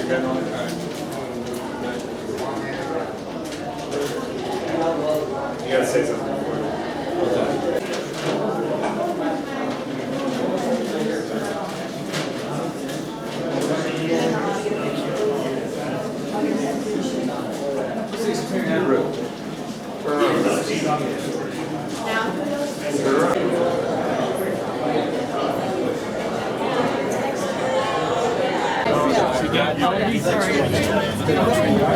You gotta say something before.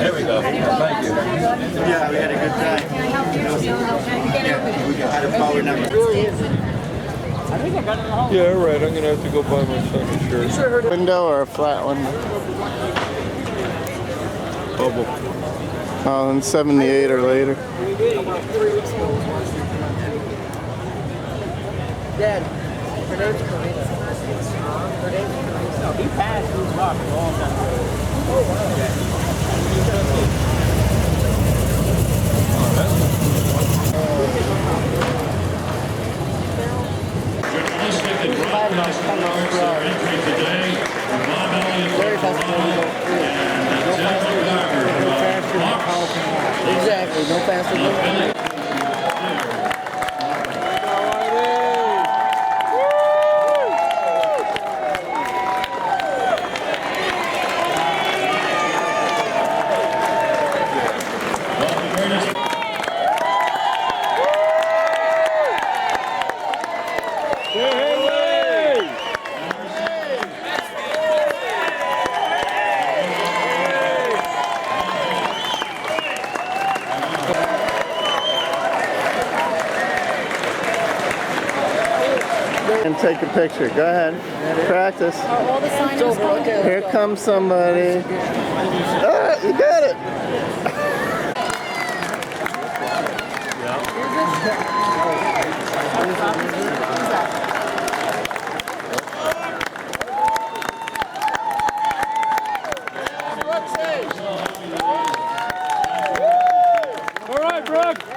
There we go. Thank you. Yeah, we had a good time. Yeah, we had a power number. Yeah, all right. I'm gonna have to go buy my second shirt. Window or a flat one? Bubble. Oh, in 78 or later. Dad, her name's Karina. Her name's Karina. No, he passed his box a long time ago. Oh, wow. Exactly, no faster than And take a picture. Go ahead. Practice. All the signers over. Here comes somebody. Ah, you got it. All right, Brooke.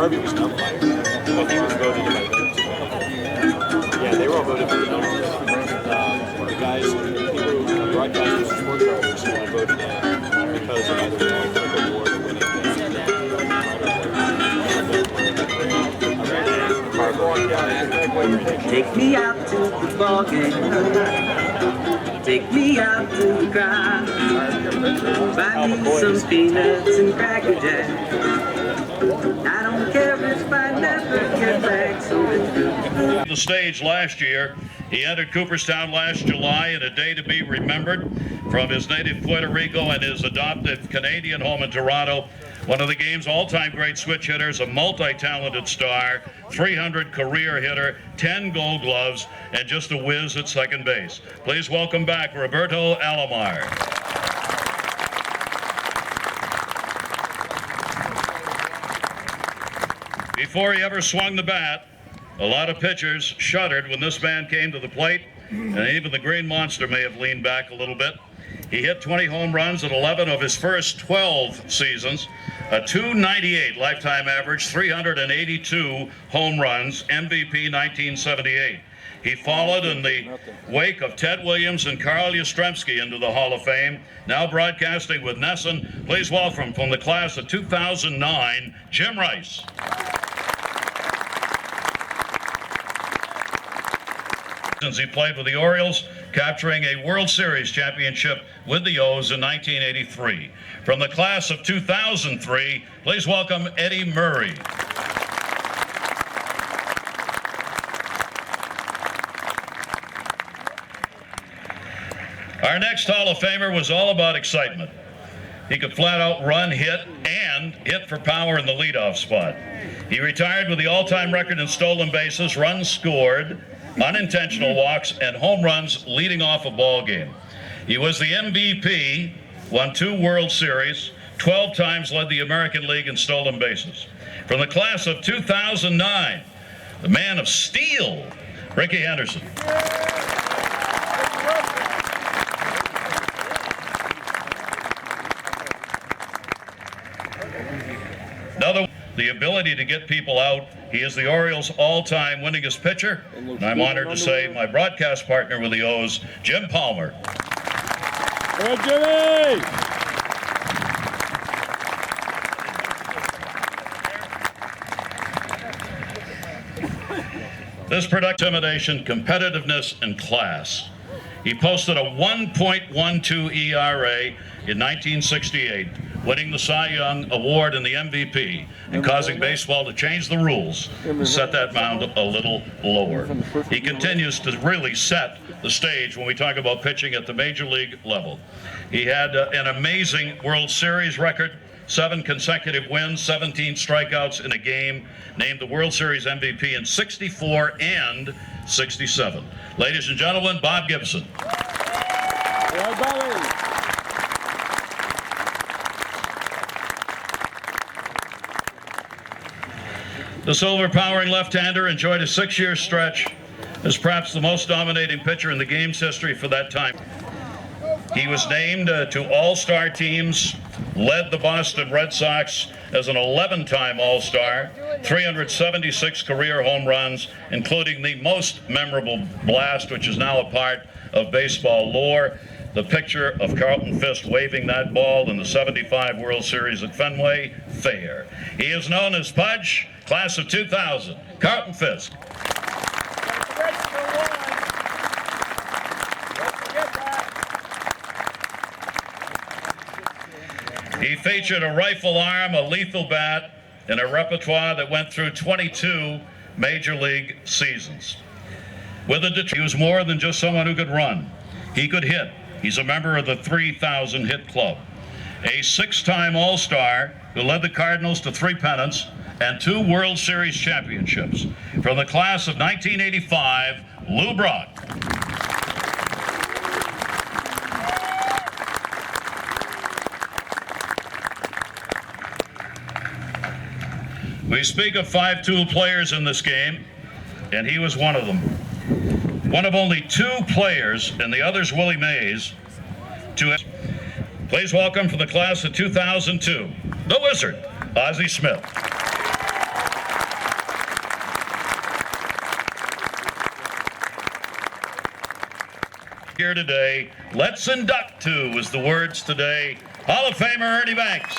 Harvey was nominated. Well, he was voted by votes. Yeah, they were all voted for the numbers. The guys, people who broadcasters, sports writers, all voted because of either the Olympic award or winning the Take me out to the ball game. Take me out to the ground. Buy me some peanuts and Cracker Jack. I don't care if I never get back, so it's good. The stage last year, he entered Cooperstown last July in a day to be remembered from his native Puerto Rico and his adopted Canadian home in Toronto. One of the game's all-time great switch hitters, a multi-talented star, 300 career hitter, 10 Gold Gloves, and just a whiz at second base. Please welcome back Roberto Alomar. Before he ever swung the bat, a lot of pitchers shuddered when this man came to the plate, and even the Green Monster may have leaned back a little bit. He hit 20 home runs in 11 of his first 12 seasons, a .298 lifetime average, 382 home runs, MVP 1978. He followed in the wake of Ted Williams and Carl Yastrzemski into the Hall of Fame. Now broadcasting with Nesson, please welcome from the class of 2009, Jim Rice. Since he played with the Orioles, capturing a World Series championship with the O's in 1983. From the class of 2003, please welcome Eddie Murray. Our next Hall of Famer was all about excitement. He could flat out run, hit, and hit for power in the leadoff spot. He retired with the all-time record in stolen bases, runs scored, unintentional walks, and home runs leading off a ball game. He was the MVP, won 2 World Series, 12 times led the American League in stolen bases. From the class of 2009, the man of steel, Rickey Henderson. Another, the ability to get people out. He is the Orioles' all-time winningest pitcher, and I'm honored to say my broadcast partner with the O's, Jim Palmer. Go Jimmy! This product, intimidation, competitiveness, and class. He posted a 1.12 ERA in 1968, winning the Cy Young Award and the MVP, and causing baseball to change the rules and set that mound a little lower. He continues to really set the stage when we talk about pitching at the major league level. He had an amazing World Series record, 7 consecutive wins, 17 strikeouts in a game, named the World Series MVP in 64 and 67. Ladies and gentlemen, Bob Gibson. Yeah, Bobby. The silver-powering left-hander enjoyed a 6-year stretch as perhaps the most dominating pitcher in the game's history for that time. He was named to all-star teams, led the Boston Red Sox as an 11-time all-star, 376 career home runs, including the most memorable blast, which is now a part of baseball lore, the picture of Carlton Fisk waving that ball in the '75 World Series at Fenway Fair. He is known as Pudge, class of 2000, Carlton Fisk. He featured a rifle arm, a lethal bat, and a repertoire that went through 22 major league seasons. With a Detroit, he was more than just someone who could run. He could hit. He's a member of the 3,000 hit club. A 6-time All-Star who led the Cardinals to 3 pennants and 2 World Series championships. From the class of 1985, Lou Brock. We speak of 5-tool players in this game, and he was one of them. One of only 2 players, and the other's Willie Mays, to please welcome for the class of 2002, the Wizard, Ozzie Smith. Here today, let's induct to, is the words today, Hall of Famer Ernie Banks.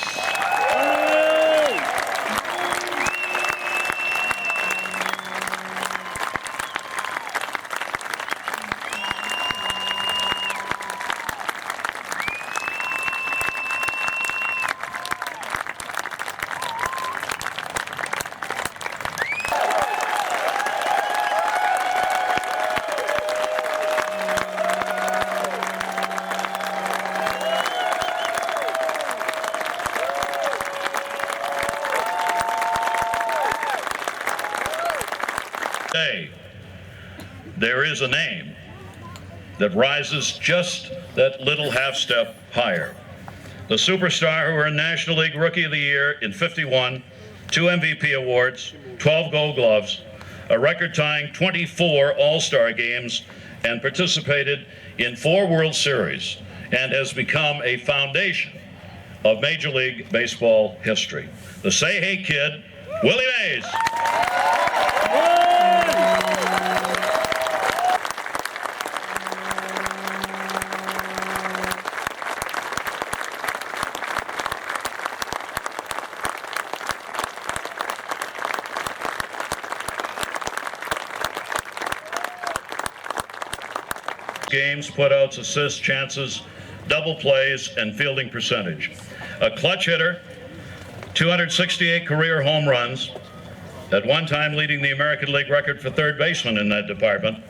There is a name that rises just that little half step higher. The superstar who earned National League Rookie of the Year in '51, 2 MVP awards, 12 Gold Gloves, a record-tying 24 All-Star games, and participated in 4 World Series, and has become a foundation of Major League Baseball history. The Say Hey Kid, Willie Mays. Games, putouts, assists, chances, double plays, and fielding percentage. A clutch hitter, 268 career home runs, at one time leading the American League record for third baseman in that department.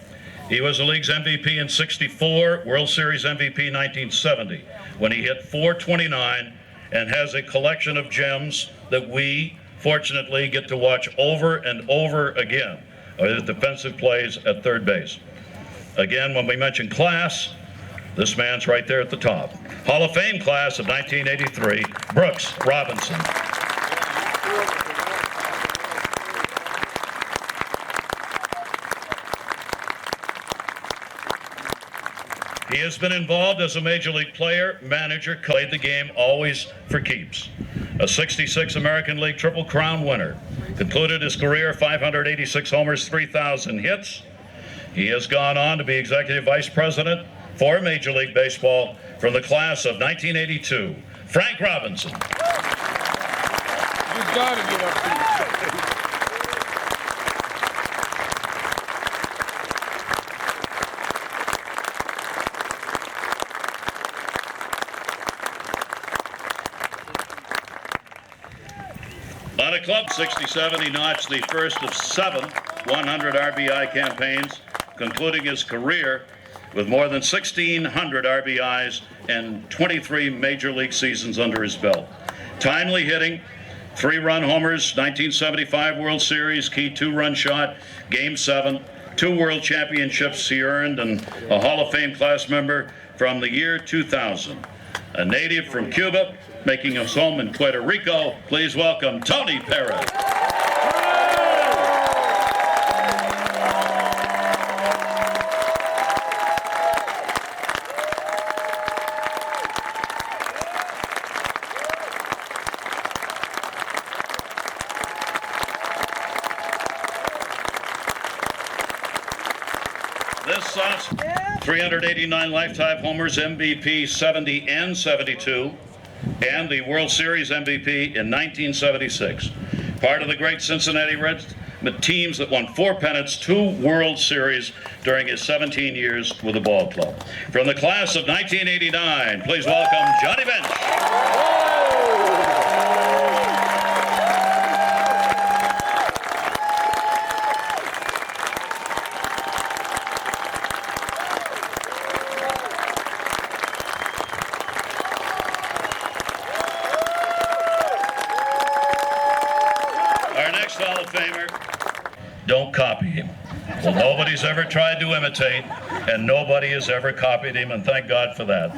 He was the league's MVP in '64, World Series MVP 1970, when he hit .429 and has a collection of gems that we, fortunately, get to watch over and over again, his defensive plays at third base. Again, when we mention class, this man's right there at the top. Hall of Fame class of 1983, Brooks Robinson. He has been involved as a Major League player, manager, played the game always for keeps. A '66 American League Triple Crown winner. Concluded his career 586 homers, 3,000 hits. He has gone on to be Executive Vice President for Major League Baseball from the class of 1982, Frank Robinson. You gotta get up here. On a club 67, he notched the first of 7 100 RBI campaigns, concluding his career with more than 1,600 RBIs and 23 Major League seasons under his belt. Timely hitting, 3-run homers, 1975 World Series, key 2-run shot, Game 7, 2 World Championships he earned, and a Hall of Fame class member from the year 2000. A native from Cuba, making his home in Puerto Rico, please welcome Tony Perez. This 389 lifetime homers, MVP 70 and 72, and the World Series MVP in 1976. Part of the great Cincinnati Reds teams that won 4 pennants, 2 World Series during his 17 years with the ball club. From the class of 1989, please welcome Johnny Bench. Our next Hall of Famer, don't copy him. Well, nobody's ever tried to imitate, and nobody has ever copied him, and thank God for that.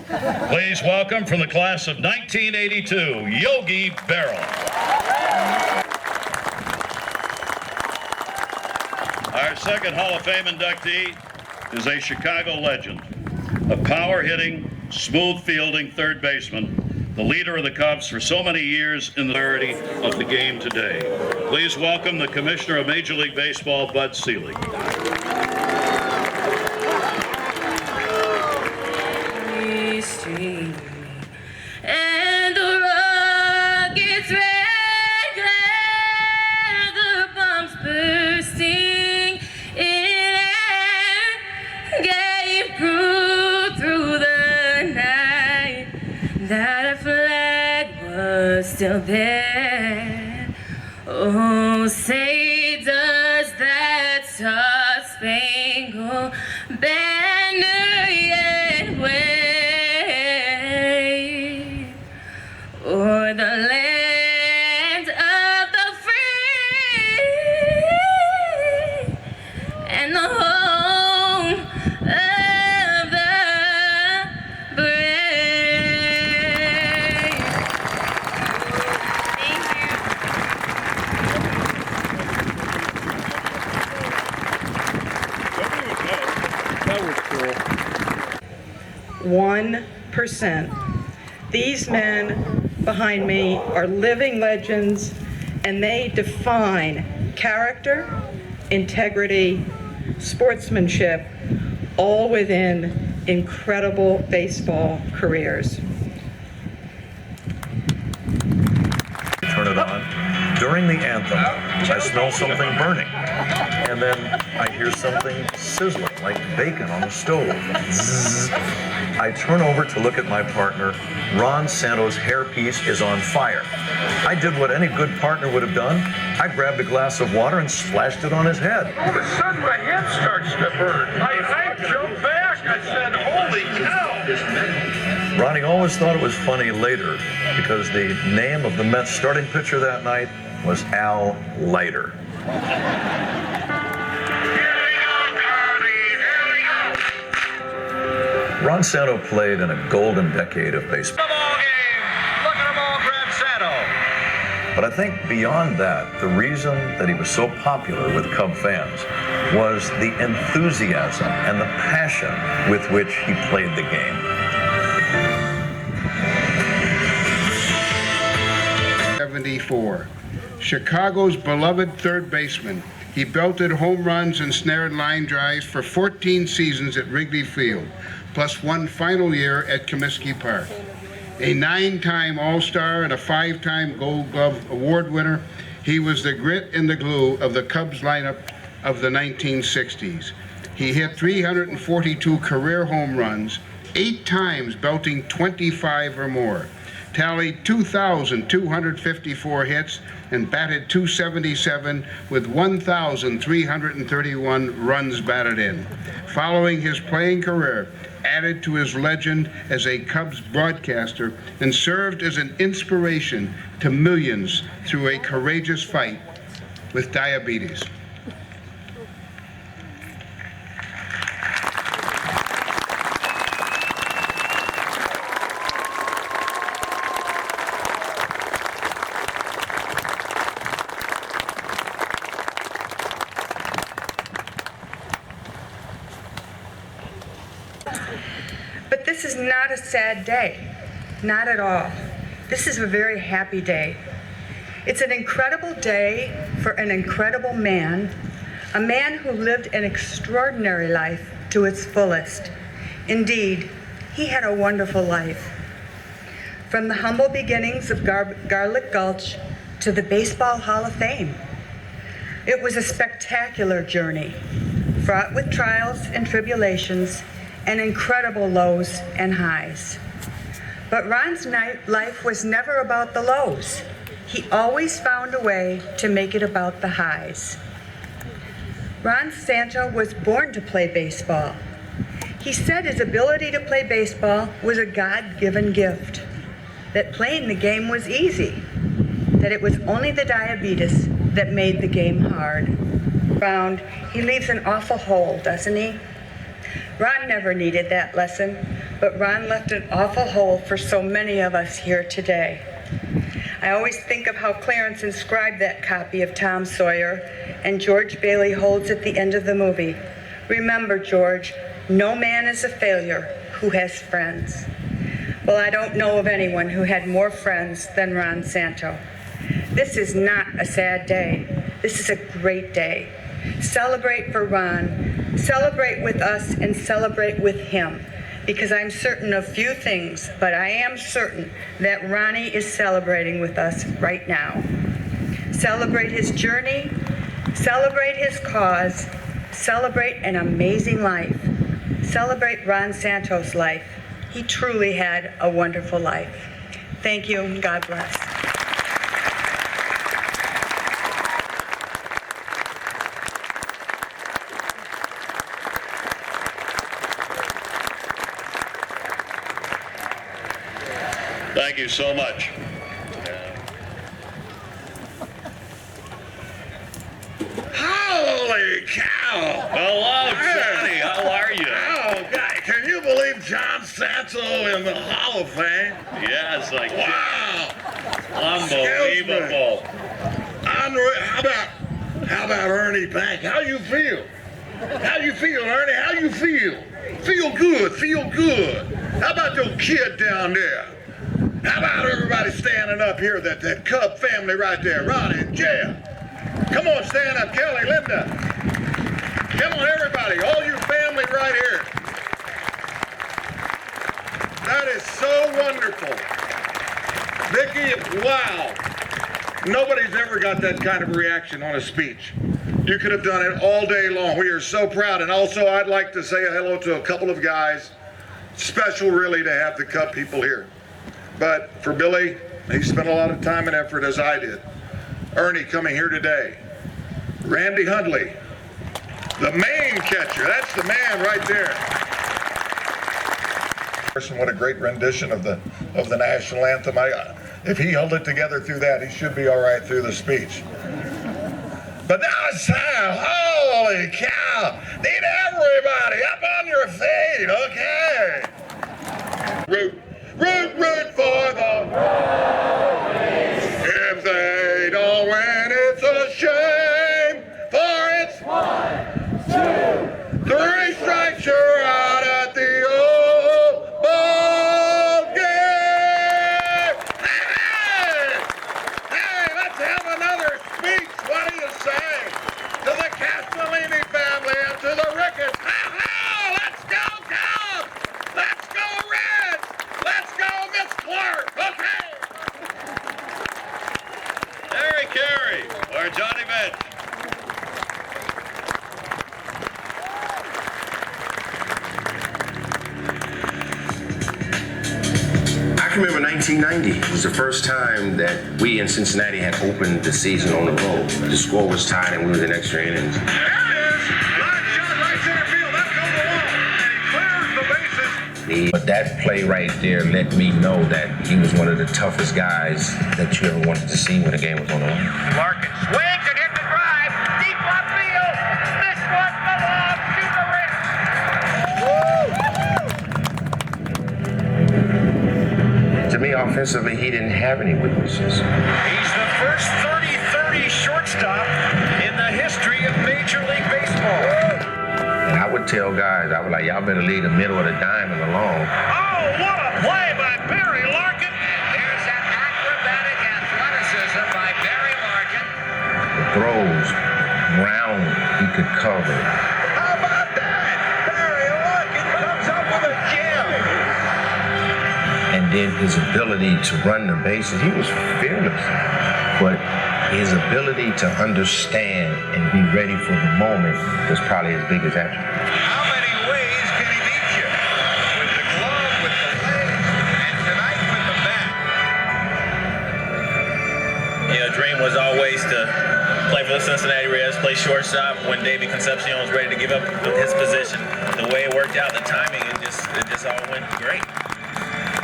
Please welcome from the class of 1982, Yogi Berra. Our second Hall of Fame inductee is a Chicago legend, a power-hitting, smooth-fielding third baseman, the leader of the Cubs for so many years in the rarity of the game today. Please welcome the Commissioner of Major League Baseball, Bud Selig. And the rockets red glare, the bombs bursting in air, gave proof through the night that a flag was still there. Oh, say does that star-spangled banner yet wave o'er the land of the free and the home of the brave? Thank you. That was cool. 1%. These men behind me are living legends, and they define character, integrity, sportsmanship, all within incredible baseball careers. Turn it on. During the anthem, I smell something burning. And then I hear something sizzling, like bacon on the stove. Zzz. I turn over to look at my partner. Ron Santo's hairpiece is on fire. I did what any good partner would have done. I grabbed a glass of water and splashed it on his head. All of a sudden, my head starts to burn. I jumped back. I said, holy cow. Ronnie always thought it was funny later because the name of the Mets starting pitcher that night was Al Leiter. Ron Santo played in a golden decade of baseball. Look at them all grab Santo. But I think beyond that, the reason that he was so popular with Cub fans was the enthusiasm and the passion with which he played the game. 74. Chicago's beloved third baseman. He belted home runs and snared line drives for 14 seasons at Wrigley Field, plus one final year at Comiskey Park. A 9-time All-Star and a 5-time Gold Glove Award winner, he was the grit and the glue of the Cubs lineup of the 1960s. He hit 342 career home runs, 8 times belting 25 or more, tallied 2,254 hits, and batted .277 with 1,331 runs batted in. Following his playing career, added to his legend as a Cubs broadcaster, and served as an inspiration to millions through a courageous fight with diabetes. But this is not a sad day, not at all. This is a very happy day. It's an incredible day for an incredible man, a man who lived an extraordinary life to its fullest. Indeed, he had a wonderful life. From the humble beginnings of Garlic Gulch to the Baseball Hall of Fame. It was a spectacular journey, fraught with trials and tribulations and incredible lows and highs. But Ron's life was never about the lows. He always found a way to make it about the highs. Ron Santo was born to play baseball. He said his ability to play baseball was a God-given gift, that playing the game was easy, that it was only the diabetes that made the game hard. Found he leaves an awful hole, doesn't he? Ron never needed that lesson, but Ron left an awful hole for so many of us here today. I always think of how Clarence inscribed that copy of Tom Sawyer, and George Bailey holds at the end of the movie. Remember, George, no man is a failure who has friends. Well, I don't know of anyone who had more friends than Ron Santo. This is not a sad day. This is a great day. Celebrate for Ron. Celebrate with us and celebrate with him. Because I'm certain of few things, but I am certain that Ronnie is celebrating with us right now. Celebrate his journey. Celebrate his cause. Celebrate an amazing life. Celebrate Ron Santo's life. He truly had a wonderful life. Thank you, and God bless. Thank you so much. Holy cow! Hello, Johnny. How are you? Oh, God, can you believe John Santo in the Hall of Fame? Yes, I can. Wow! Unbelievable. How about Ernie Bank? How you feel? How you feel, Ernie? How you feel? Feel good, feel good. How about your kid down there? How about everybody standing up here, that Cub family right there, Ronnie and Jeff? Come on, stand up, Kelly, Linda. Come on, everybody, all you family right here. That is so wonderful. Vicki, wow. Nobody's ever got that kind of reaction on a speech. You could have done it all day long. We are so proud. And also, I'd like to say hello to a couple of guys. Special, really, to have the Cub people here. But for Billy, he spent a lot of time and effort, as I did. Ernie coming here today. Randy Hundley, the main catcher. That's the man right there. What a great rendition of the national anthem. If he held it together through that, he should be all right through the speech. But now it's time. Holy cow! Need everybody up on your feet, okay? Root for the Rovers. If they don't win, it's a shame. For it's 1, 2, 3 strikes, you're out at the old ball game. Hey, let's have another speech. What do you say? To the Castellini family and to the Ricketts. Let's go, Cubs! Let's go, Reds! Let's go, Miss Clark! Okay! Harry Carey or Johnny Bench. I can remember 1990. It was the first time that we in Cincinnati had opened the season on the road. The score was tied and we were in extra innings. There it is! Line shot right center field. That's over the wall. And he clears the bases. But that play right there let me know that he was one of the toughest guys that you ever wanted to see when the game was on the line. Larkin swings and hits the drive. Deep left field. This one belongs to the Reds. To me, offensively, he didn't have any weaknesses. He's the first 30-30 shortstop in the history of Major League Baseball. And I would tell guys, I was like, y'all better leave the middle of the diamond alone. Oh, what a play by Barry Larkin. There's that acrobatic athleticism by Barry Larkin. The throws, round he could cover. How about that? Barry Larkin comes up with a gem. And then his ability to run the bases, he was fearless. But his ability to understand and be ready for the moment was probably his biggest attribute. How many ways can he beat you? With the glove, with the legs, and tonight with the bat. Yeah, dream was always to play for the Cincinnati Reds, play shortstop when David Concepcion was ready to give up his position. The way it worked out, the timing, it just all went great.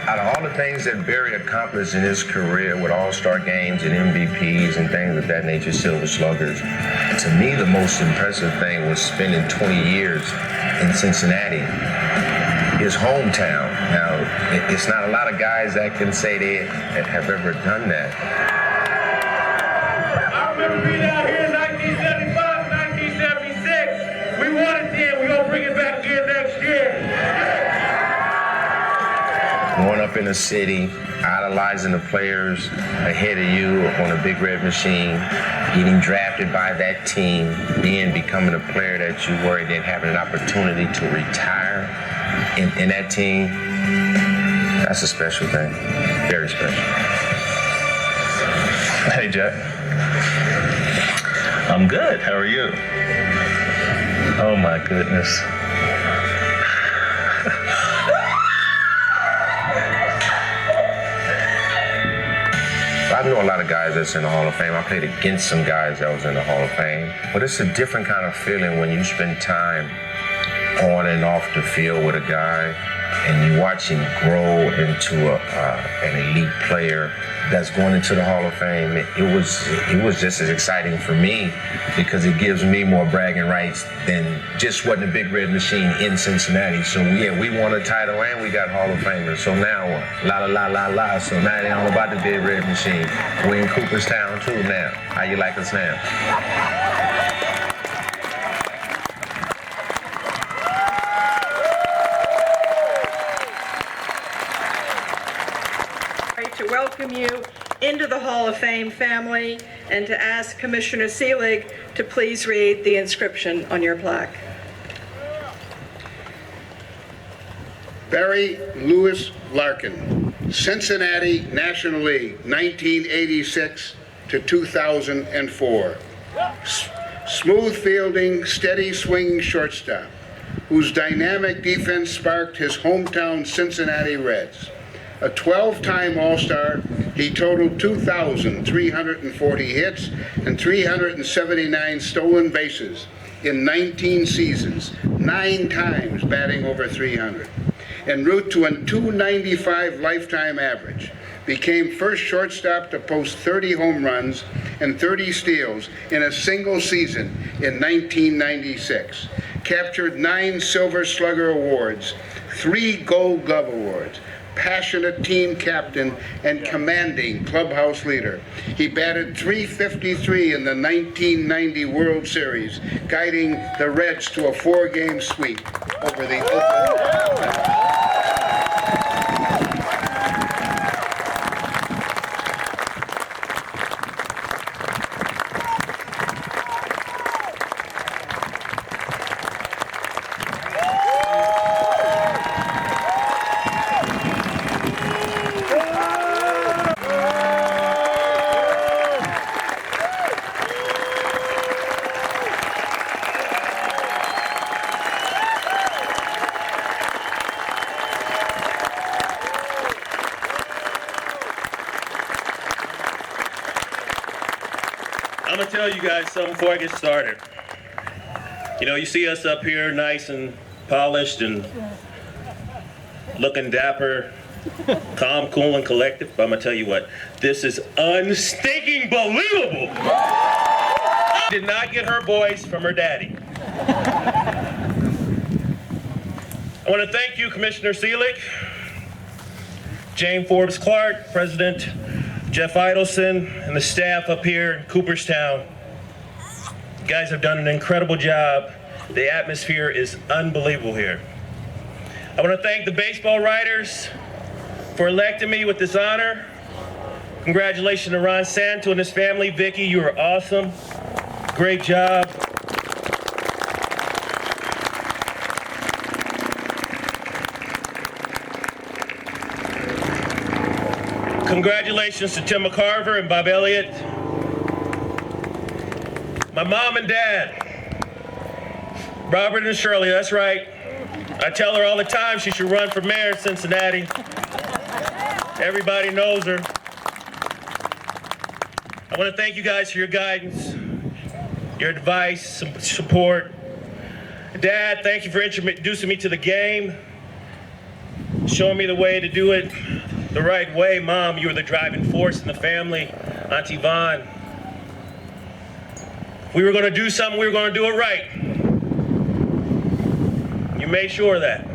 Out of all the things that Barry accomplished in his career with all-star games and MVPs and things of that nature, Silver Sluggers, to me the most impressive thing was spending 20 years in Cincinnati, his hometown. Now, it's not a lot of guys that can say they have ever done that. I remember being out here in 1975, 1976. We won it then. We're going to bring it back again next year. Growing up in the city, idolizing the players ahead of you on a big red machine, getting drafted by that team, becoming a player that you were, and then having an opportunity to retire in that team, that's a special thing. Very special. Hey, Jack. I'm good. How are you? Oh, my goodness. I know a lot of guys that's in the Hall of Fame. I played against some guys that was in the Hall of Fame. But it's a different kind of feeling when you spend time on and off the field with a guy and you watch him grow into an elite player that's going into the Hall of Fame. It was just as exciting for me because it gives me more bragging rights than just wasn't a big red machine in Cincinnati. So yeah, we won a title and we got Hall of Famers. So now what? La la la la la. So now it ain't all about the big red machine. We're in Cooperstown too now. How you like us now? To welcome you into the Hall of Fame family and to ask Commissioner Seelig to please read the inscription on your plaque. Barry Lewis Larkin, Cincinnati National League, 1986 to 2004. Smooth fielding, steady swinging shortstop, whose dynamic defense sparked his hometown Cincinnati Reds. A 12-time All-Star, he totaled 2,340 hits and 379 stolen bases in 19 seasons, 9 times batting over 300. En route to a .295 lifetime average, became first shortstop to post 30 home runs and 30 steals in a single season in 1996. Captured 9 Silver Slugger awards, 3 Gold Glove awards, passionate team captain and commanding clubhouse leader. He batted .353 in the 1990 World Series, guiding the Reds to a 4-game sweep over the Oakland. I'm gonna tell you guys something before I get started. You know, you see us up here nice and polished and looking dapper, calm, cool, and collective, but I'm gonna tell you what, this is unstinking believable. She did not get her voice from her daddy. I wanna thank you, Commissioner Seelig, Jane Forbes Clark, President Jeff Idelson, and the staff up here in Cooperstown. You guys have done an incredible job. The atmosphere is unbelievable here. I want to thank the baseball writers for electing me with this honor. Congratulations to Ron Santo and his family. Vicky, you are awesome. Great job. Congratulations to Tim McCarver and Bob Elliott. My mom and dad, Robert and Shirley, that's right. I tell her all the time she should run for mayor of Cincinnati. Everybody knows her. I want to thank you guys for your guidance, your advice, some support. Dad, thank you for introducing me to the game, showing me the way to do it the right way. Mom, you were the driving force in the family. Auntie Vaughn. If we were going to do something, we were going to do it right. You made sure of that.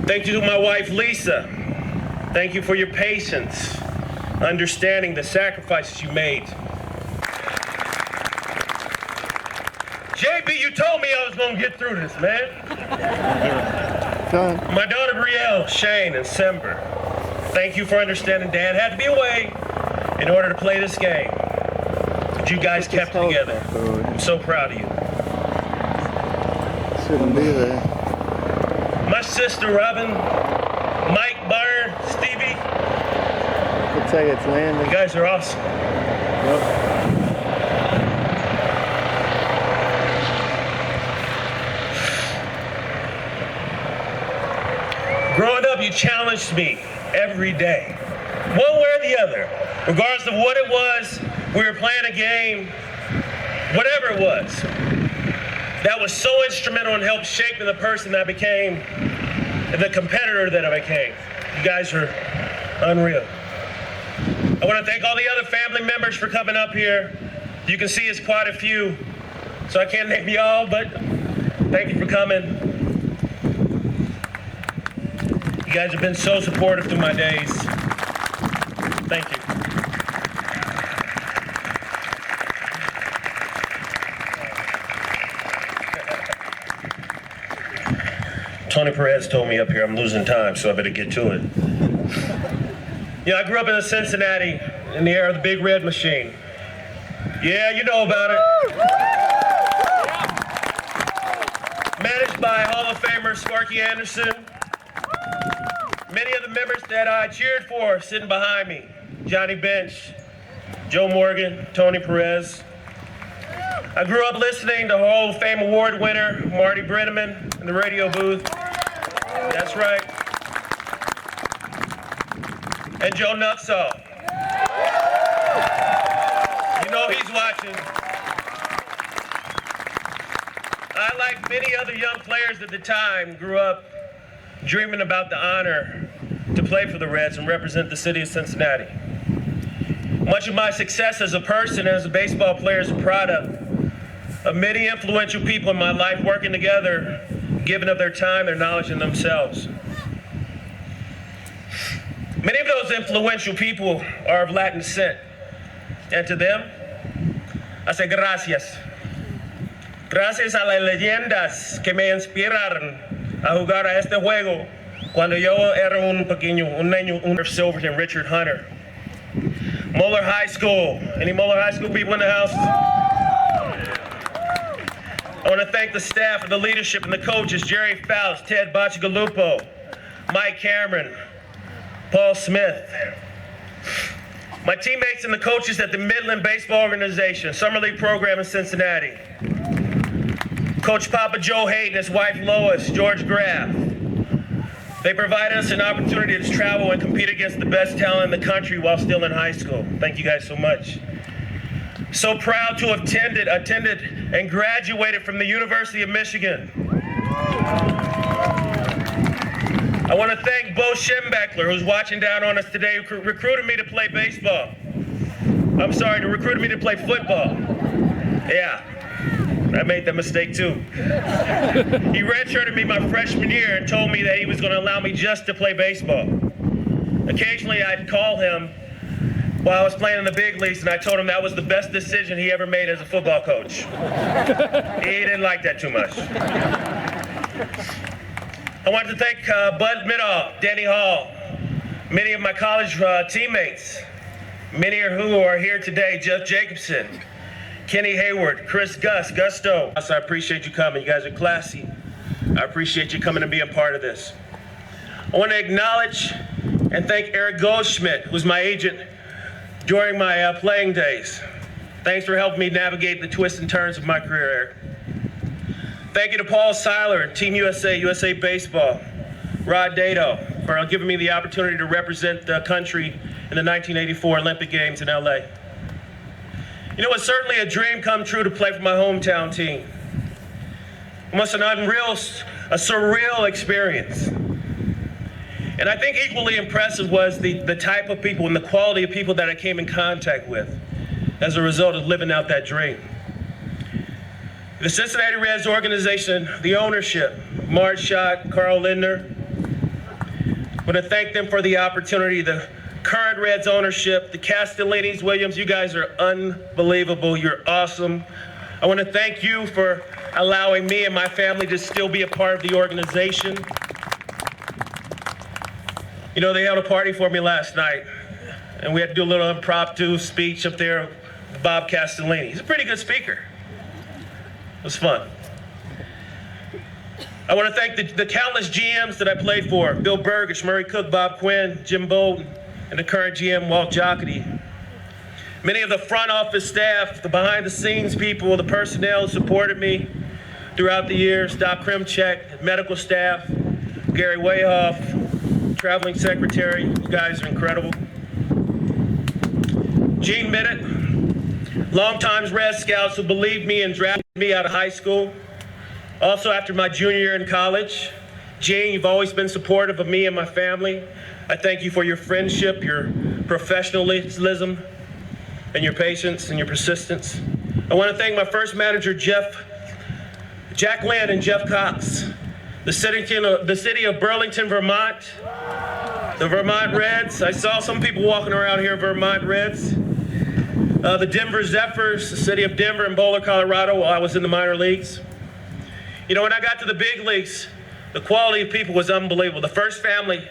Thank you to my wife, Lisa. Thank you for your patience, understanding the sacrifices you made. JB, you told me I was going to get through this, man. My daughter, Brielle, Shane, and Sember. Thank you for understanding Dad had to be away in order to play this game. But you guys kept it together. I'm so proud of you. Shouldn't be there. My sister, Robin, Mike, Byron, Stevie. Looks like it's landing. You guys are awesome. Yep. Growing up, you challenged me every day, one way or the other. Regardless of what it was, we were playing a game, whatever it was. That was so instrumental in helping shaping the person that I became and the competitor that I became. You guys are unreal. I want to thank all the other family members for coming up here. You can see it's quite a few, so I can't name you all, but thank you for coming. You guys have been so supportive through my days. Thank you. Tony Perez told me up here I'm losing time, so I better get to it. I grew up in Cincinnati in the era of the Big Red Machine. Yeah, you know about it. Managed by Hall of Famer Sparky Anderson. Many of the members that I cheered for sitting behind me. Johnny Bench, Joe Morgan, Tony Perez. I grew up listening to Hall of Fame award winner Marty Brenneman in the radio booth. That's right. And Joe Nuxall. You know he's watching. I, like many other young players at the time, grew up dreaming about the honor to play for the Reds and represent the city of Cincinnati. Much of my success as a person and as a baseball player is a product of many influential people in my life working together, giving up their time, their knowledge, and themselves. Many of those influential people are of Latin descent, and to them, I say gracias. Gracias a las leyendas que me inspiraron a jugar a este juego cuando yo era un niño, Silverton, Richard Hunter. Moeller High School. Any Moeller High School people in the house? I want to thank the staff and the leadership and the coaches, Jerry Faust, Ted Bacigalupo, Mike Cameron, Paul Smith. My teammates and the coaches at the Midland Baseball Organization, Summer League program in Cincinnati. Coach Papa Joe Hayden, his wife Lois, George Graff. They provided us an opportunity to travel and compete against the best talent in the country while still in high school. Thank you guys so much. So proud to have attended and graduated from the University of Michigan. I want to thank Bo Schembeckler, who's watching down on us today, who recruited me to play baseball. I'm sorry, to recruited me to play football. Yeah, I made that mistake too. He redshirted me my freshman year and told me that he was going to allow me just to play baseball. Occasionally I'd call him while I was playing in the big leagues, and I told him that was the best decision he ever made as a football coach. He didn't like that too much. I wanted to thank Bud Midoff, Danny Hall, many of my college teammates, many of who are here today, Jeff Jacobson, Kenny Hayward, Chris Gusto. I appreciate you coming. You guys are classy. I appreciate you coming and being part of this. I want to acknowledge and thank Eric Goldschmidt, who was my agent during my playing days. Thanks for helping me navigate the twists and turns of my career, Eric. Thank you to Paul Seiler and Team USA, USA Baseball, Rod Dato, for giving me the opportunity to represent the country in the 1984 Olympic Games in LA. You know, it's certainly a dream come true to play for my hometown team. It was a surreal experience. And I think equally impressive was the type of people and the quality of people that I came in contact with as a result of living out that dream. The Cincinnati Reds organization, the ownership, Marge Schott, Carl Lindner, I want to thank them for the opportunity. The current Reds ownership, the Castellinis, Williams, you guys are unbelievable. You're awesome. I want to thank you for allowing me and my family to still be a part of the organization. You know, they held a party for me last night, and we had to do a little impromptu speech up there with Bob Castellini. He's a pretty good speaker. It was fun. I want to thank the countless GMs that I played for: Bill Burgess, Murray Cook, Bob Quinn, Jim Bolden, and the current GM, Walt Jocketty. Many of the front office staff, the behind-the-scenes people, the personnel who supported me throughout the years: Doc Krimchek, medical staff, Gary Wayhoff, traveling secretary. You guys are incredible. Gene Minnett, longtime Red Scouts who believed me and drafted me out of high school. Also, after my junior year in college, Gene, you've always been supportive of me and my family. I thank you for your friendship, your professionalism, and your patience and your persistence. I want to thank my first manager, Jack Lynn and Jeff Cox, the city of Burlington, Vermont, the Vermont Reds. I saw some people walking around here, Vermont Reds. The Denver Zephyrs, the city of Denver, and Boulder, Colorado, while I was in the minor leagues. You know, when I got to the big leagues, the quality of people was unbelievable. The first family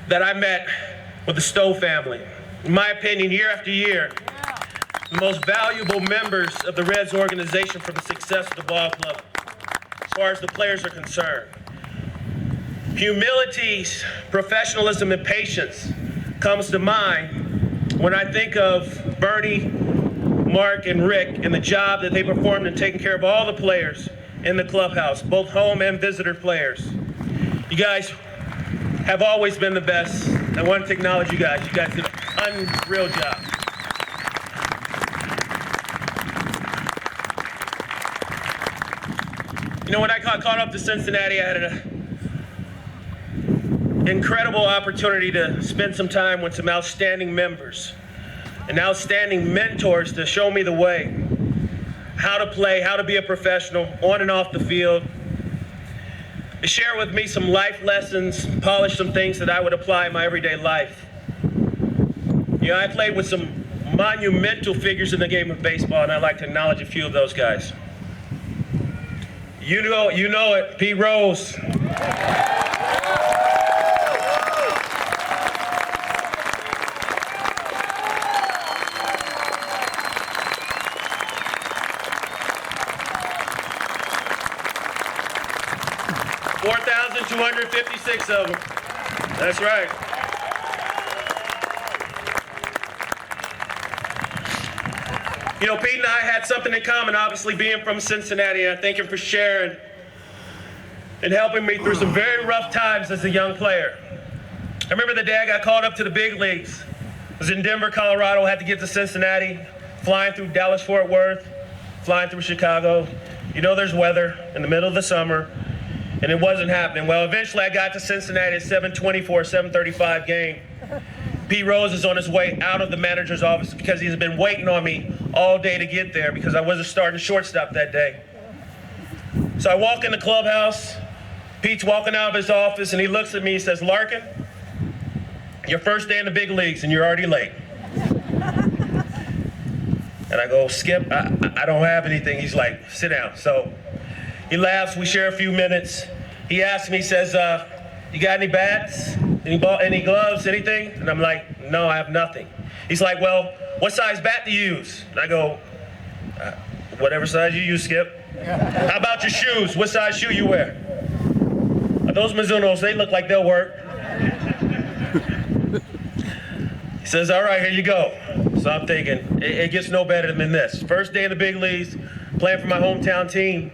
that I met was the Stowe family. In my opinion, year after year, the most valuable members of the Reds organization for the success of the ball club, as far as the players are concerned. Humility, professionalism, and patience comes to mind when I think of Bernie, Mark, and Rick and the job that they performed in taking care of all the players in the clubhouse, both home and visitor players. You guys have always been the best. I want to acknowledge you guys. You guys did an unreal job. You know, when I got caught up to Cincinnati, I had an incredible opportunity to spend some time with some outstanding members and outstanding mentors to show me the way, how to play, how to be a professional on and off the field. They share with me some life lessons, polish some things that I would apply in my everyday life. You know, I played with some monumental figures in the game of baseball, and I'd like to acknowledge a few of those guys. You know it, Pete Rose. $4,256 of them. That's right. You know, Pete and I had something in common, obviously being from Cincinnati, and I thank him for sharing and helping me through some very rough times as a young player. I remember the day I got called up to the big leagues. I was in Denver, Colorado, had to get to Cincinnati, flying through Dallas-Fort Worth, flying through Chicago. You know there's weather in the middle of the summer, and it wasn't happening. Well, eventually I got to Cincinnati at 7:24, 7:35 game. Pete Rose is on his way out of the manager's office because he's been waiting on me all day to get there because I wasn't starting shortstop that day. So I walk in the clubhouse, Pete's walking out of his office, and he looks at me, he says, "Larkin, your first day in the big leagues and you're already late." And I go, "Skip, I don't have anything." He's like, "Sit down." So he laughs, we share a few minutes. He asks me, he says, "You got any bats? Any gloves, anything?" And I'm like, "No, I have nothing." He's like, "Well, what size bat do you use?" And I go, "Whatever size you use, Skip." "How about your shoes? What size shoe you wear?" "Those Mizunos, they look like they'll work." He says, all right, here you go. So I'm thinking, it gets no better than this. First day in the big leagues, playing for my hometown team.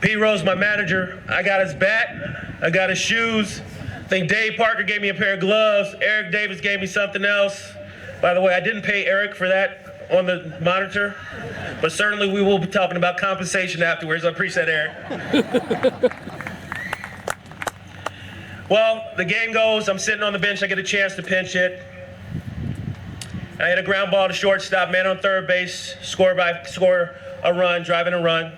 Pete Rose, my manager, I got his bat, I got his shoes. I think Dave Parker gave me a pair of gloves. Eric Davis gave me something else. By the way, I didn't pay Eric for that on the monitor, but certainly we will be talking about compensation afterwards. I appreciate Eric. Well, the game goes, I'm sitting on the bench, I get a chance to pinch hit. I hit a ground ball to shortstop, man on third base, score a run, driving a run.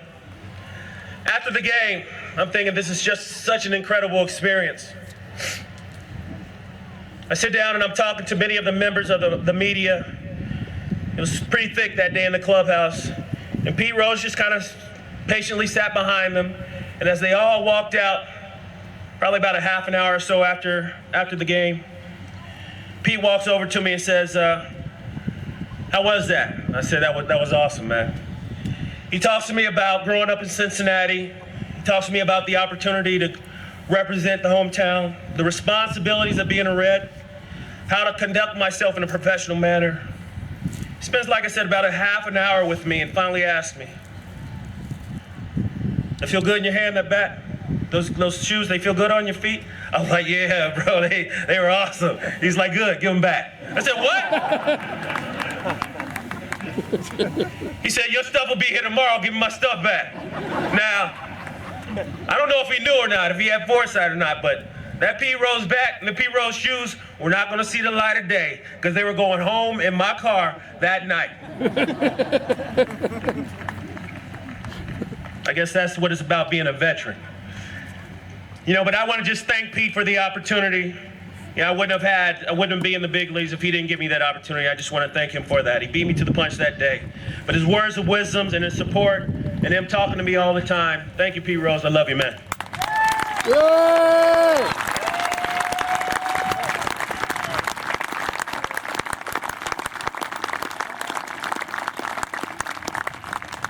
After the game, I'm thinking this is just such an incredible experience. I sit down and I'm talking to many of the members of the media. It was pretty thick that day in the clubhouse. And Pete Rose just kind of patiently sat behind them. And as they all walked out, probably about a half an hour or so after the game, Pete walks over to me and says, how was that? I said, that was awesome, man. He talks to me about growing up in Cincinnati. He talks to me about the opportunity to represent the hometown, the responsibilities of being a Red, how to conduct myself in a professional manner. He spends, like I said, about a half an hour with me and finally asked me, "They feel good in your hand, that bat? Those shoes, they feel good on your feet?" I was like, "Yeah, bro, they were awesome." He's like, "Good, give them back." I said, "What?" He said, "Your stuff will be here tomorrow, give me my stuff back." Now, I don't know if he knew or not, if he had foresight or not, but that Pete Rose bat and the Pete Rose shoes were not gonna see the light of day because they were going home in my car that night. I guess that's what it's about, being a veteran. You know, but I want to just thank Pete for the opportunity. You know, I wouldn't be in the big leagues if he didn't give me that opportunity. I just want to thank him for that. He beat me to the punch that day. But his words of wisdom and his support and him talking to me all the time. Thank you, Pete Rose. I love you, man. Yeah!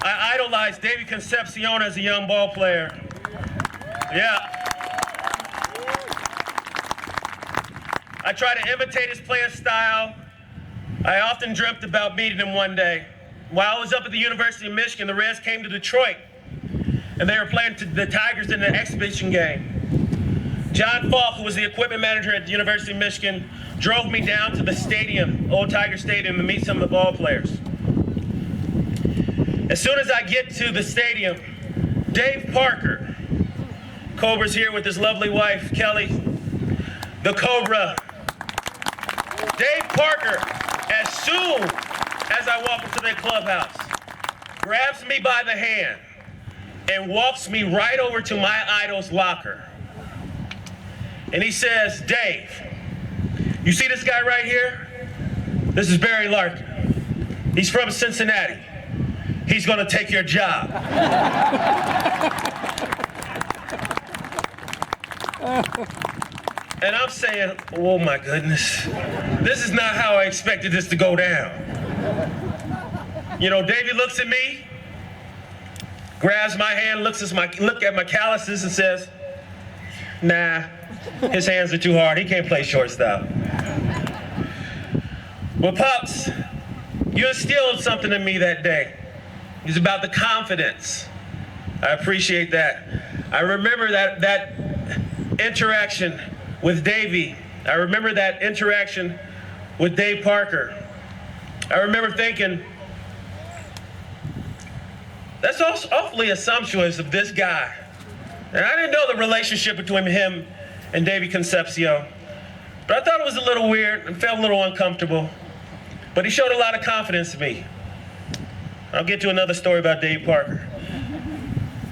I idolized Davey Concepcion as a young ball player. Yeah. I tried to imitate his playing style. I often dreamt about meeting him one day. While I was up at the University of Michigan, the Reds came to Detroit, and they were playing the Tigers in an exhibition game. John Falk, who was the equipment manager at the University of Michigan, drove me down to the stadium, Old Tiger Stadium, to meet some of the ball players. As soon as I get to the stadium, Dave Parker, Cobra's here with his lovely wife, Kelly, the Cobra. Dave Parker, as soon as I walk into the clubhouse, grabs me by the hand and walks me right over to my idol's locker. And he says, "Dave, you see this guy right here? This is Barry Larkin. He's from Cincinnati. He's gonna take your job." And I'm saying, oh my goodness, this is not how I expected this to go down. You know, Davey looks at me, grabs my hand, look at my calluses and says, "Nah, his hands are too hard. He can't play shortstop." Well, Pops, you instilled something in me that day. It was about the confidence. I appreciate that. I remember that interaction with Davey. I remember that interaction with Dave Parker. I remember thinking, that's awfully assumptuous of this guy. And I didn't know the relationship between him and Davey Concepcion. But I thought it was a little weird and felt a little uncomfortable. But he showed a lot of confidence in me. I'll get to another story about Dave Parker.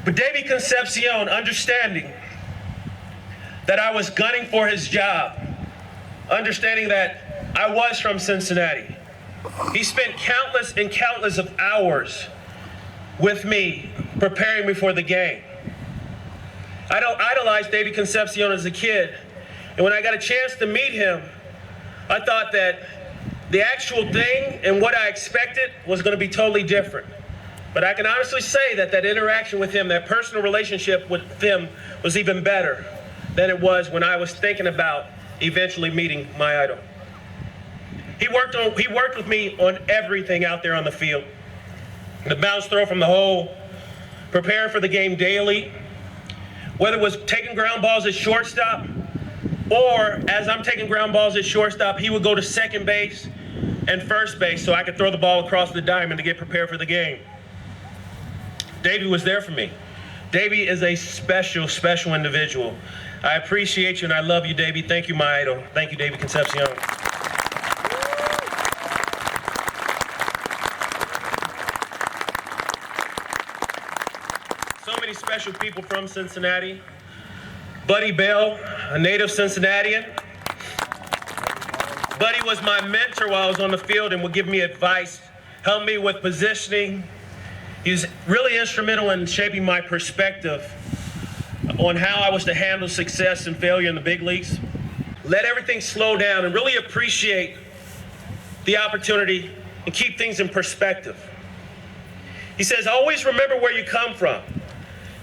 But Davey Concepcion, understanding that I was gunning for his job, understanding that I was from Cincinnati, he spent countless and countless of hours with me, preparing me for the game. I idolized Davey Concepcion as a kid, and when I got a chance to meet him, I thought that the actual thing and what I expected was going to be totally different. But I can honestly say that that interaction with him, that personal relationship with him, was even better than it was when I was thinking about eventually meeting my idol. He worked with me on everything out there on the field. The bounce throw from the hole, preparing for the game daily, whether it was taking ground balls at shortstop, or as I'm taking ground balls at shortstop, he would go to second base and first base so I could throw the ball across the diamond to get prepared for the game. Davey was there for me. Davey is a special, special individual. I appreciate you and I love you, Davey. Thank you, my idol. Thank you, Davey Concepcion. So many special people from Cincinnati. Buddy Bell, a native Cincinnatian. Buddy was my mentor while I was on the field and would give me advice, help me with positioning. He was really instrumental in shaping my perspective on how I was to handle success and failure in the big leagues. Let everything slow down and really appreciate the opportunity and keep things in perspective. He says, always remember where you come from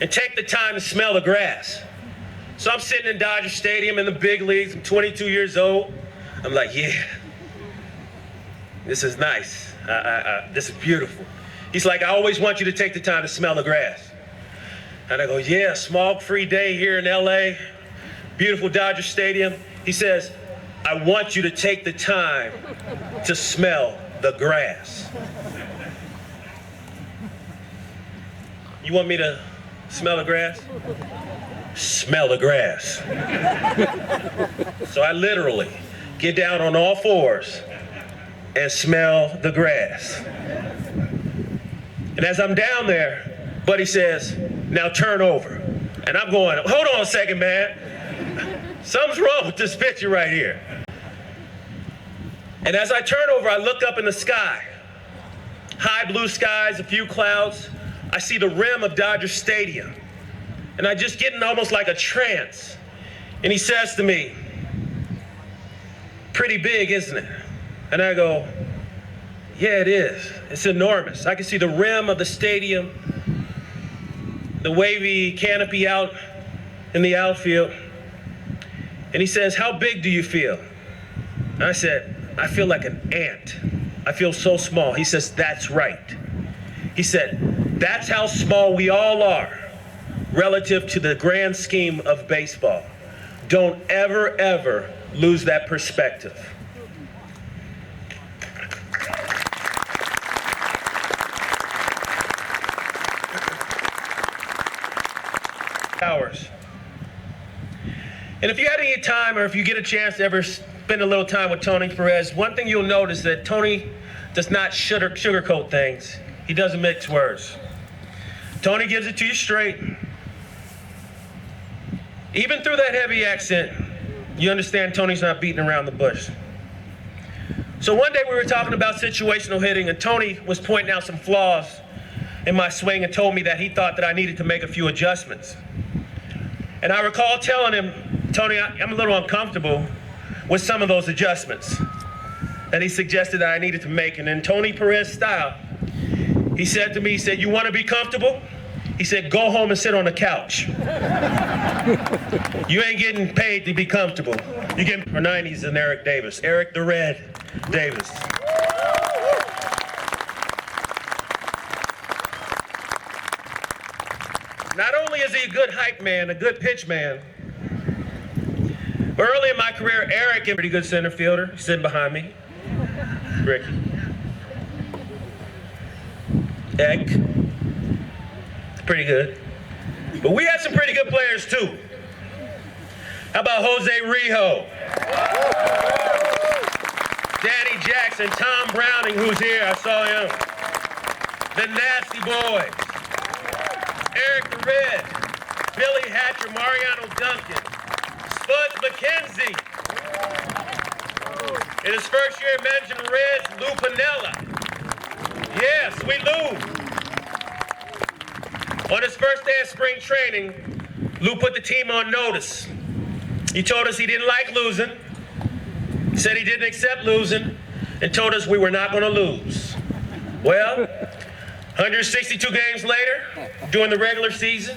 and take the time to smell the grass. So I'm sitting in Dodger Stadium in the big leagues. I'm 22 years old. I'm like, yeah, this is nice. This is beautiful. He's like, I always want you to take the time to smell the grass. And I go, yeah, smog-free day here in LA, beautiful Dodger Stadium. He says, I want you to take the time to smell the grass. You want me to smell the grass? Smell the grass. So I literally get down on all fours and smell the grass. And as I'm down there, Buddy says, now turn over. And I'm going, hold on a second, man. Something's wrong with this picture right here. And as I turn over, I look up in the sky. High blue skies, a few clouds. I see the rim of Dodger Stadium. And I just get in almost like a trance. And he says to me, pretty big, isn't it? And I go, yeah, it is. It's enormous. I can see the rim of the stadium, the wavy canopy out in the outfield. And he says, how big do you feel? And I said, I feel like an ant. I feel so small. He says, that's right. He said, that's how small we all are relative to the grand scheme of baseball. Don't ever, ever lose that perspective. Hours. And if you had any time or if you get a chance to ever spend a little time with Tony Perez, one thing you'll notice that Tony does not sugarcoat things. He doesn't mix words. Tony gives it to you straight. Even through that heavy accent, you understand Tony's not beating around the bush. So one day we were talking about situational hitting and Tony was pointing out some flaws in my swing and told me that he thought that I needed to make a few adjustments. And I recall telling him, Tony, I'm a little uncomfortable with some of those adjustments that he suggested that I needed to make. And in Tony Perez style, he said to me, he said, you want to be comfortable? He said, go home and sit on the couch. You ain't getting paid to be comfortable. You get for 90s and Eric Davis. Eric the Red Davis. Not only is he a good hype man, a good pitch man, but early in my career, Eric is a pretty good center fielder. He's sitting behind me. Ricky. Eck. Pretty good. But we had some pretty good players too. How about Jose Rijo? Danny Jackson, Tom Browning, who's here, I saw him. The Nasty Boys. Eric the Red, Billy Hatcher, Mariano Duncan, Spuds McKenzie. In his first year managing the Reds, Lou Piniella. Yeah, Sweet Lou. On his first day of spring training, Lou put the team on notice. He told us he didn't like losing. He said he didn't accept losing and told us we were not going to lose. Well, 162 games later, during the regular season,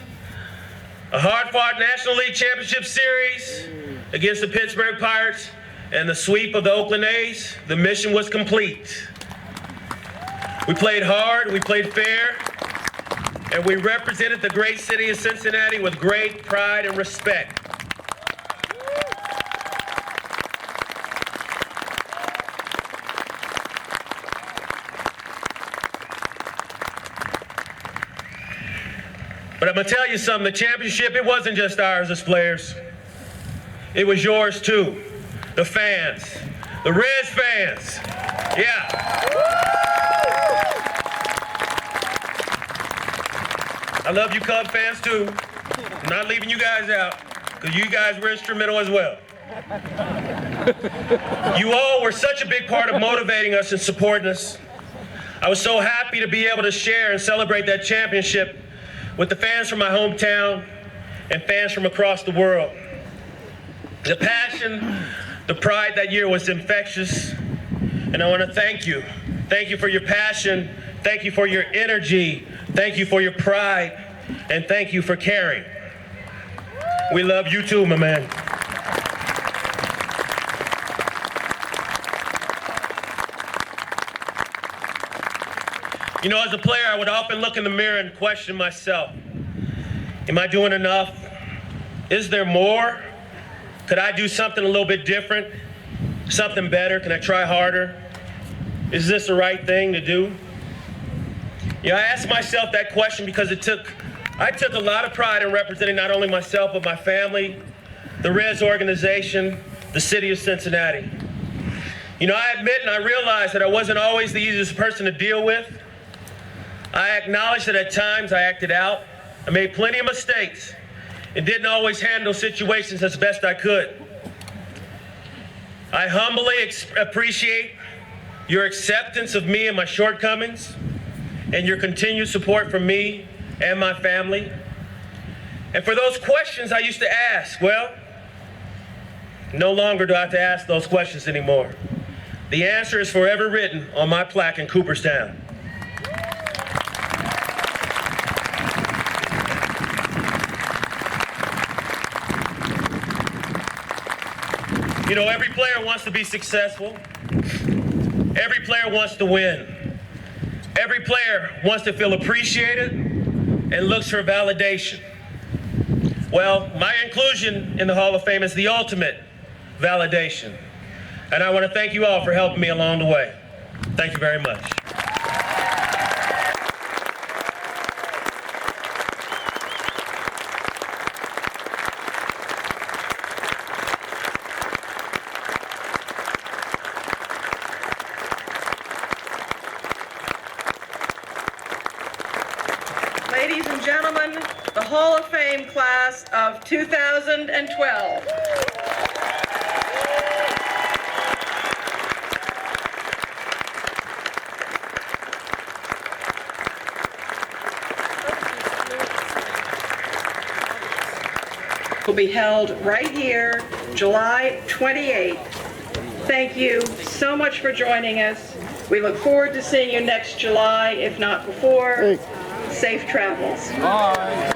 a hard-fought National League Championship Series against the Pittsburgh Pirates, and the sweep of the Oakland A's, the mission was complete. We played hard, we played fair, and we represented the great city of Cincinnati with great pride and respect. But I'm gonna tell you something, the championship, it wasn't just ours as players. It was yours too. The fans, the Reds fans, yeah. I love you Cub fans too. I'm not leaving you guys out, because you guys were instrumental as well. You all were such a big part of motivating us and supporting us. I was so happy to be able to share and celebrate that championship with the fans from my hometown and fans from across the world. The passion, the pride that year was infectious, and I want to thank you. Thank you for your passion, thank you for your energy, thank you for your pride, and thank you for caring. We love you too, my man. You know, as a player, I would often look in the mirror and question myself. Am I doing enough? Is there more? Could I do something a little bit different? Something better? Can I try harder? Is this the right thing to do? You know, I asked myself that question because I took a lot of pride in representing not only myself, but my family, the Reds organization, the city of Cincinnati. You know, I admit and I realize that I wasn't always the easiest person to deal with. I acknowledge that at times I acted out. I made plenty of mistakes and didn't always handle situations as best I could. I humbly appreciate your acceptance of me and my shortcomings and your continued support for me and my family. And for those questions I used to ask, well, no longer do I have to ask those questions anymore. The answer is forever written on my plaque in Cooperstown. You know, every player wants to be successful. Every player wants to win. Every player wants to feel appreciated and looks for validation. Well, my inclusion in the Hall of Fame is the ultimate validation. And I want to thank you all for helping me along the way. Thank you very much. Ladies and gentlemen, the Hall of Fame class of 2012. Will be held right here, July 28th. Thank you so much for joining us. We look forward to seeing you next July, if not before. Safe travels. Bye.